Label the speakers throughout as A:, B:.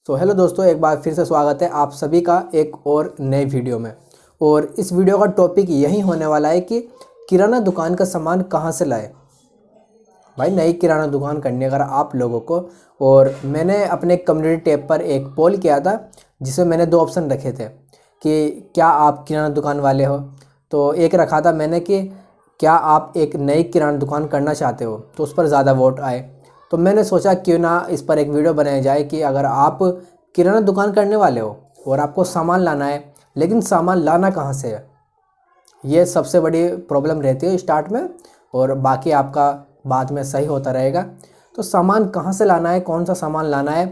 A: Hello दोस्तों, एक बार फिर से स्वागत है आप सभी का एक और नए वीडियो में। और इस वीडियो का टॉपिक यही होने वाला है कि किराना दुकान का सामान कहाँ से लाए। भाई, नई किराना दुकान करनी अगर आप लोगों को, और मैंने अपने कम्युनिटी टैब पर एक पोल किया था जिसमें मैंने दो ऑप्शन रखे थे कि क्या आप किराना दुकान वाले हो। तो एक रखा था मैंने कि क्या आप एक नई किराना दुकान करना चाहते हो, तो उस पर ज़्यादा वोट आए। तो मैंने सोचा क्यों ना इस पर एक वीडियो बनाया जाए कि अगर आप किराना दुकान करने वाले हो और आपको सामान लाना है, लेकिन सामान लाना कहाँ से है, ये सबसे बड़ी प्रॉब्लम रहती है स्टार्ट में, और बाकी आपका बाद में सही होता रहेगा। तो सामान कहाँ से लाना है, कौन सा सामान लाना है,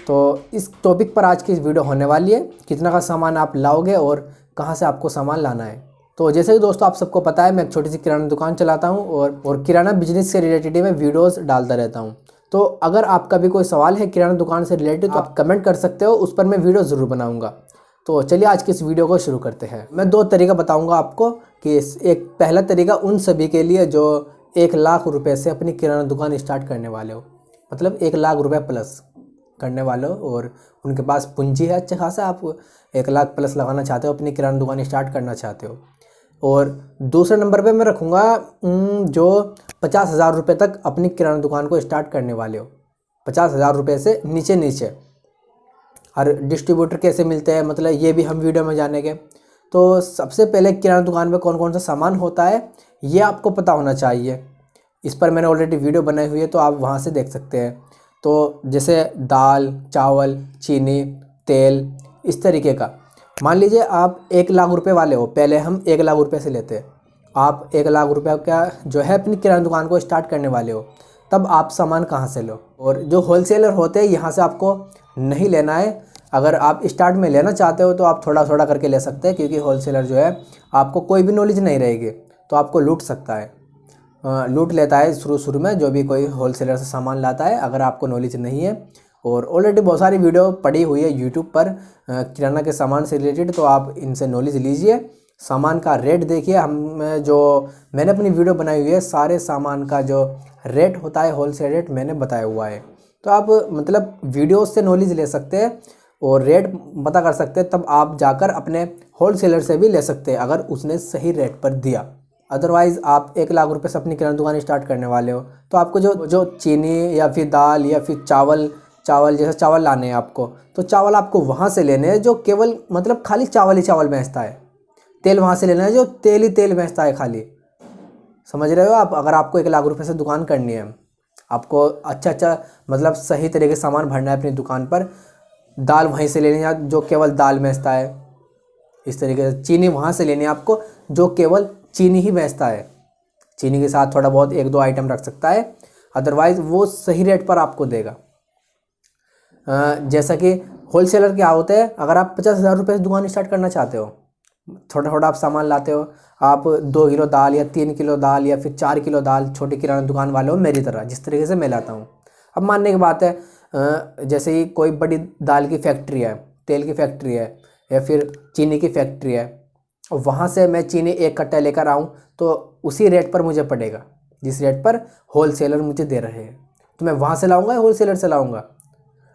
A: तो इस टॉपिक पर आज की इस वीडियो होने वाली है। कितना का सामान आप लाओगे और कहाँ से आपको सामान लाना है। तो जैसे कि दोस्तों आप सबको पता है, मैं एक छोटी सी किराना दुकान चलाता हूँ और किराना बिजनेस से रिलेटेड मैं वीडियोस डालता रहता हूँ। तो अगर आपका भी कोई सवाल है किराना दुकान से रिलेटेड तो आप कमेंट कर सकते हो, उस पर मैं वीडियो ज़रूर बनाऊँगा। तो चलिए आज की इस वीडियो को शुरू करते हैं। मैं दो तरीका बताऊंगा आपको कि एक पहला तरीका उन सभी के लिए जो 1,00,000 रुपए से अपनी किराना दुकान स्टार्ट करने वाले हो, मतलब 1,00,000 रुपये प्लस करने वाले हो और उनके पास पूंजी है अच्छा खासा, आप 1,00,000 प्लस लगाना चाहते हो, अपनी किराना दुकान स्टार्ट करना चाहते हो। और दूसरे नंबर पे मैं रखूँगा जो 50,000 रुपये तक अपनी किराना दुकान को स्टार्ट करने वाले हो। 50,000 रुपये से नीचे नीचे हर डिस्ट्रीब्यूटर कैसे मिलते हैं, मतलब ये भी हम वीडियो में जानेंगे। तो सबसे पहले किराना दुकान में कौन कौन सा सामान होता है ये आपको पता होना चाहिए। इस पर मैंने ऑलरेडी वीडियो बनाई हुई है, तो आप वहाँ से देख सकते हैं। तो जैसे दाल, चावल, चीनी, तेल, इस तरीके का। मान लीजिए आप 1,00,000 रुपये वाले हो, पहले हम 1,00,000 रुपये से लेते हैं। आप 1,00,000 रुपये का जो है अपनी किराना दुकान को स्टार्ट करने वाले हो, तब आप सामान कहाँ से लो। और जो होलसेलर होते हैं यहाँ से आपको नहीं लेना है। अगर आप स्टार्ट में लेना चाहते हो तो आप थोड़ा थोड़ा करके ले सकते हैं, क्योंकि होलसेलर जो है आपको कोई भी नॉलेज नहीं रहेगी तो आपको लूट सकता है, लूट लेता है शुरू शुरू में जो भी कोई होलसेलर से सामान लाता है, अगर आपको नॉलेज नहीं है। और ऑलरेडी बहुत सारी वीडियो पड़ी हुई है यूट्यूब पर किराना के सामान से रिलेटेड, तो आप इनसे नॉलेज लीजिए। सामान का रेट देखिए, मैंने अपनी वीडियो बनाई हुई है, सारे सामान का जो रेट होता है होलसेल रेट मैंने बताया हुआ है। तो आप मतलब वीडियो से नॉलेज ले सकते हैं और रेट पता कर सकते हैं, तब आप जाकर अपने होलसेलर से भी ले सकते हैं अगर उसने सही रेट पर दिया। अदरवाइज़ आप 1,00,000 रुपये से अपनी किराना दुकान स्टार्ट करने वाले हो, तो आपको जो चीनी या फिर दाल या फिर चावल जैसे चावल लाने हैं आपको, तो चावल आपको वहाँ से लेने हैं जो केवल मतलब खाली चावल ही चावल बेचता है। तेल वहाँ से लेना है जो तेल ही तेल बेचता है खाली। समझ रहे हो आप। अगर आपको 1,00,000 रुपये से दुकान करनी है, आपको अच्छा मतलब सही तरीके से सामान भरना है अपनी दुकान पर, दाल वहीं से लेनी है जो केवल दाल बेचता है। इस तरीके से चीनी वहाँ से लेनी है आपको जो केवल चीनी ही बेचता है। चीनी के साथ थोड़ा बहुत एक दो आइटम रख सकता है, अदरवाइज़ वो सही रेट पर आपको देगा। जैसा कि होलसेलर क्या होते हैं, अगर आप 50,000 रुपये से दुकान स्टार्ट करना चाहते हो, थोड़ा थोड़ा आप सामान लाते हो, आप 2 किलो दाल या 3 किलो दाल या फिर 4 किलो दाल, छोटी किराना दुकान वाले हो मेरी तरह, जिस तरीके से मैं लाता हूँ। अब मानने की बात है जैसे ही कोई बड़ी दाल की फैक्ट्री है, तेल की फैक्ट्री है या फिर चीनी की फैक्ट्री है, और वहाँ से मैं चीनी 1 कट्टा लेकर आऊँ तो उसी रेट पर मुझे पड़ेगा जिस रेट पर होलसेलर मुझे दे रहे हैं। तो मैं वहाँ से लाऊँगा या होलसेलर से लाऊँगा।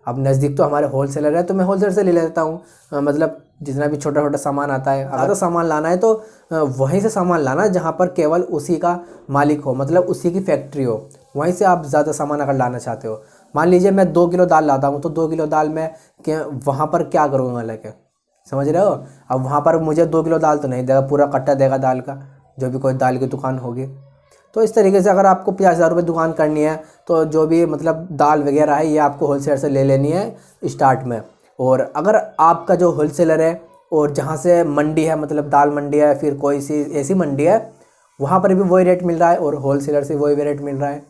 A: अब नज़दीक तो हमारे होलसेलर है तो मैं होलसेलर से ले लेता हूँ। मतलब जितना भी छोटा छोटा सामान आता है, अगर सामान लाना है तो वहीं से सामान लाना जहाँ पर केवल उसी का मालिक हो, मतलब उसी की फैक्ट्री हो, वहीं से आप ज़्यादा सामान अगर लाना चाहते हो। मान लीजिए मैं 2 किलो दाल लाता हूँ, तो 2 किलो दाल मैं वहाँ पर क्या करूँगा लेके, समझ रहे हो। अब वहाँ पर मुझे 2 किलो दाल तो नहीं देगा, पूरा कट्टा देगा दाल का, जो भी कोई दाल की दुकान होगी। तो इस तरीके से अगर आपको 50,000 रुपये दुकान करनी है तो जो भी मतलब दाल वगैरह है ये आपको होलसेलर से ले लेनी है स्टार्ट में। और अगर आपका जो होलसेलर है और जहाँ से मंडी है, मतलब दाल मंडी है फिर कोई सी ऐसी मंडी है, वहाँ पर भी वही रेट मिल रहा है और होलसेलर से वही रेट मिल रहा है,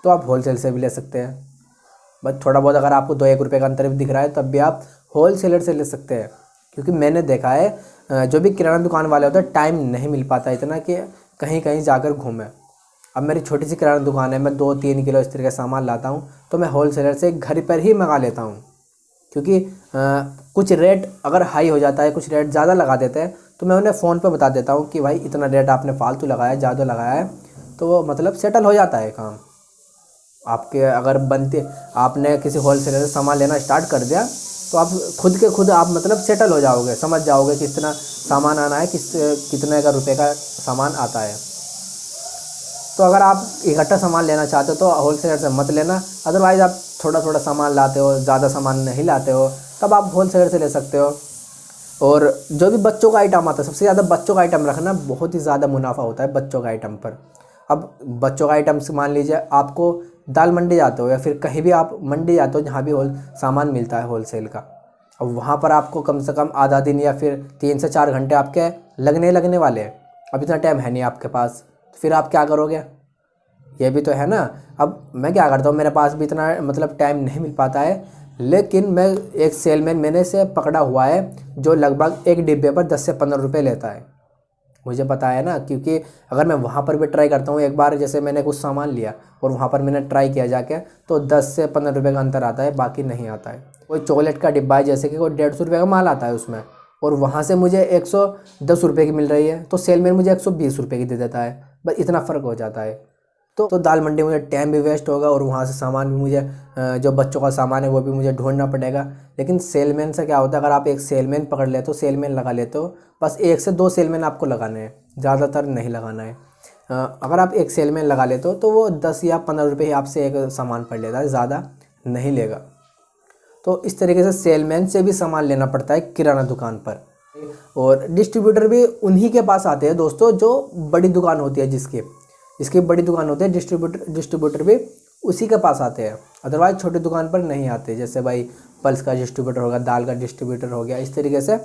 A: तो आप होलसेल से भी ले सकते हैं। बस थोड़ा बहुत अगर आपको 2-1 रुपये का अंतर भी दिख रहा है तब भी आप होलसेलर से ले सकते हैं। क्योंकि मैंने देखा है जो भी किराना दुकान वाले होते हैं टाइम नहीं मिल पाता इतना कि कहीं कहीं जाकर घूमें। अब मेरी छोटी सी किराना दुकान है, मैं 2-3 किलो इस तरह का सामान लाता हूँ तो मैं होलसेलर से घर पर ही मंगा लेता हूँ। क्योंकि कुछ रेट अगर हाई हो जाता है, कुछ रेट ज़्यादा लगा देते हैं, तो मैं उन्हें फ़ोन पे बता देता हूँ कि भाई इतना रेट आपने फालतू लगाया है, ज़्यादा लगाया है, तो वो मतलब सेटल हो जाता है काम आपके। अगर बनते आपने किसी होलसेलर से सामान लेना स्टार्ट कर दिया तो आप खुद के खुद आप मतलब सेटल हो जाओगे, समझ जाओगे कि कितना सामान आना है, कितने का रुपए का सामान आता है। तो अगर आप इकट्ठा सामान लेना चाहते हो तो होलसेलर से मत लेना। अदरवाइज़ आप थोड़ा थोड़ा सामान लाते हो, ज़्यादा सामान नहीं लाते हो, तब आप होलसेलर से ले सकते हो। और जो भी बच्चों का आइटम आता है, सबसे ज़्यादा बच्चों का आइटम रखना, बहुत ही ज़्यादा मुनाफा होता है बच्चों का आइटम पर। अब बच्चों का आइटम से मान लीजिए आपको दाल मंडी जाते हो या फिर कहीं भी आप मंडी जाते हो जहाँ भी सामान मिलता है होलसेल का, अब वहाँ पर आपको कम से कम आधा दिन या फिर 3 से 4 घंटे आपके लगने वाले हैं। अब इतना टाइम है नहीं आपके पास, तो फिर आप क्या करोगे, ये भी तो है ना। अब मैं क्या करता हूँ, मेरे पास भी इतना मतलब टाइम नहीं मिल पाता है, लेकिन मैं एक सेलमैन मैंने से पकड़ा हुआ है जो लगभग एक डिब्बे पर 10 से 15 रुपये लेता है। मुझे पता है ना, क्योंकि अगर मैं वहाँ पर भी ट्राई करता हूँ, एक बार जैसे मैंने कुछ सामान लिया और वहाँ पर मैंने ट्राई किया जाके, तो 10 से 15 रुपये का अंतर आता है, बाकी नहीं आता है। कोई चॉकलेट का डिब्बा है जैसे कि कोई 150 रुपये का माल आता है उसमें, और वहाँ से मुझे 110 रुपये की मिल रही है, तो सेलमैन मुझे 120 रुपये की दे देता है। बस इतना फ़र्क हो जाता है। तो दाल मंडी में मुझे टाइम भी वेस्ट होगा और वहाँ से सामान भी मुझे जो बच्चों का सामान है वो भी मुझे ढूंढना पड़ेगा। लेकिन सेलमैन से क्या होता है, अगर आप एक सेलमैन पकड़ लेते हो, सेलमैन लगा लेते हो, बस 1 से 2 सेलमैन आपको लगाने हैं, ज़्यादातर नहीं लगाना है। अगर आप एक सेलमैन लगा लेते हो तो वो 10 या 15 रुपये ही आपसे एक सामान पड़ लेता है, ज़्यादा नहीं लेगा। तो इस तरीके से सेलमैन से भी सामान लेना पड़ता है किराना दुकान पर। और डिस्ट्रीब्यूटर भी उन्हीं के पास आते हैं दोस्तों, जो बड़ी दुकान होती है, जिसकी बड़ी दुकान होती है, डिस्ट्रीब्यूटर भी उसी के पास आते हैं। अदरवाइज़ छोटी दुकान पर नहीं आते, जैसे भाई पल्स का डिस्ट्रीब्यूटर होगा, दाल का डिस्ट्रीब्यूटर हो गया, इस तरीके से।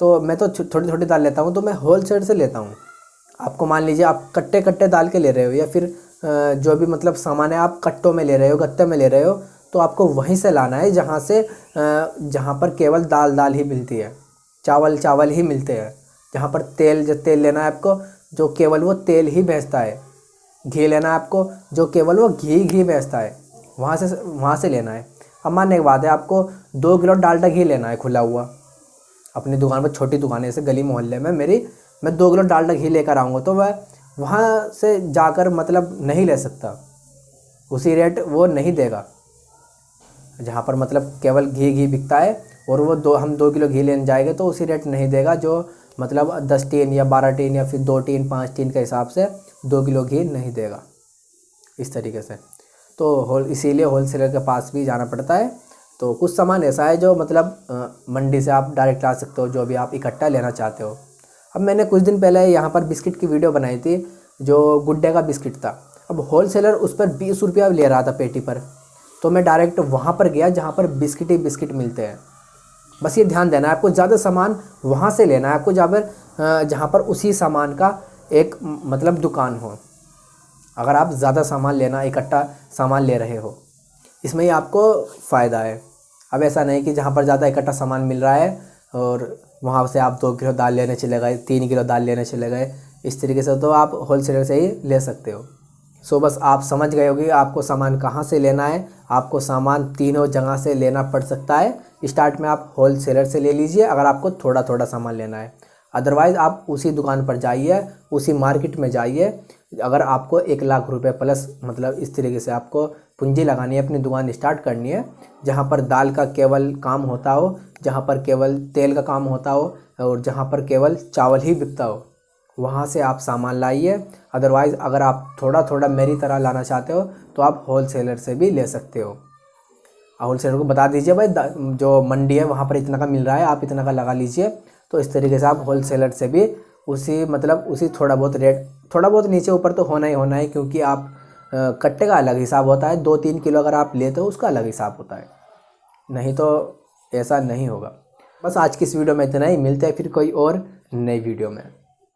A: तो मैं तो थोड़ी थोड़ी दाल लेता हूँ, तो मैं होलसेल से लेता हूँ। आपको मान लीजिए आप कट्टे कट्टे दाल के ले रहे हो, या फिर जो भी मतलब सामान है आप कट्टों में ले रहे हो, गत्ते में ले रहे हो, तो आपको वहीं से लाना है जहाँ पर केवल दाल ही मिलती है, चावल ही मिलते हैं। जहाँ पर तेल लेना है आपको, जो केवल वो तेल ही बेचता है। घी लेना है आपको, जो केवल वो घी बेचता है, वहाँ से लेना है। अब मानने की बात है, आपको 2 किलो डालडा घी लेना है खुला हुआ अपनी दुकान पर, छोटी दुकान है जैसे गली मोहल्ले में मेरी, मैं 2 किलो डालडा घी लेकर आऊँगा, तो वह वहाँ से जाकर मतलब नहीं ले सकता, उसी रेट वो नहीं देगा जहाँ पर मतलब केवल घी बिकता है। और वो हम 2 किलो घी लेने जाएंगे तो उसी रेट नहीं देगा जो मतलब 10 टीन या 12 टीन या फिर 2 टीन 5 टीन के हिसाब से 2 किलो घी नहीं देगा, इस तरीके से। तो इसीलिए होलसेलर के पास भी जाना पड़ता है। तो कुछ सामान ऐसा है जो मतलब मंडी से आप डायरेक्ट ला सकते हो, जो भी आप इकट्ठा लेना चाहते हो। अब मैंने कुछ दिन पहले यहाँ पर बिस्किट की वीडियो बनाई थी, जो गुड्डे का बिस्किट था। अब होलसेलर उस पर 20 रुपया ले रहा था पेटी पर, तो मैं डायरेक्ट वहाँ पर गया जहाँ पर बिस्किट ही बिस्किट मिलते हैं। बस ये ध्यान देना है, आपको ज़्यादा सामान वहाँ से लेना है, आपको जहाँ पर उसी सामान का एक मतलब दुकान हो। अगर आप ज़्यादा सामान लेना, इकट्ठा सामान ले रहे हो, इसमें ही आपको फ़ायदा है। अब ऐसा नहीं कि जहाँ पर ज़्यादा इकट्ठा सामान मिल रहा है और वहाँ से आप 2 किलो दाल लेने चले गए, 3 किलो दाल लेने चले गए, इस तरीके से तो आप होलसेलर से ही ले सकते हो। सो बस आप समझ गए होगी आपको सामान कहाँ से लेना है। आपको सामान तीनों जगह से लेना पड़ सकता है। स्टार्ट में आप होलसेलर से ले लीजिए अगर आपको थोड़ा थोड़ा सामान लेना है, अदरवाइज़ आप उसी दुकान पर जाइए, उसी मार्केट में जाइए। अगर आपको 1 लाख रुपए प्लस मतलब इस तरीके से आपको पूंजी लगानी है, अपनी दुकान स्टार्ट करनी है, जहाँ पर दाल का केवल काम होता हो, जहाँ पर केवल तेल का काम होता हो और जहाँ पर केवल चावल ही बिकता हो, वहाँ से आप सामान लाइए। अदरवाइज़ अगर आप थोड़ा थोड़ा मेरी तरह लाना चाहते हो तो आप होलसेलर से भी ले सकते हो। होलसेलर को बता दीजिए भाई जो मंडी है वहाँ पर इतना का मिल रहा है, आप इतना का लगा लीजिए। तो इस तरीके से आप होलसेलर से भी उसी थोड़ा बहुत रेट, थोड़ा बहुत नीचे ऊपर तो होना ही है, क्योंकि आप कट्टे का अलग हिसाब होता है। 2-3 किलो अगर आप लेते हो उसका अलग हिसाब होता है, नहीं तो ऐसा नहीं होगा। बस आज की इस वीडियो में इतना ही, मिलते हैं फिर कोई और नई वीडियो में।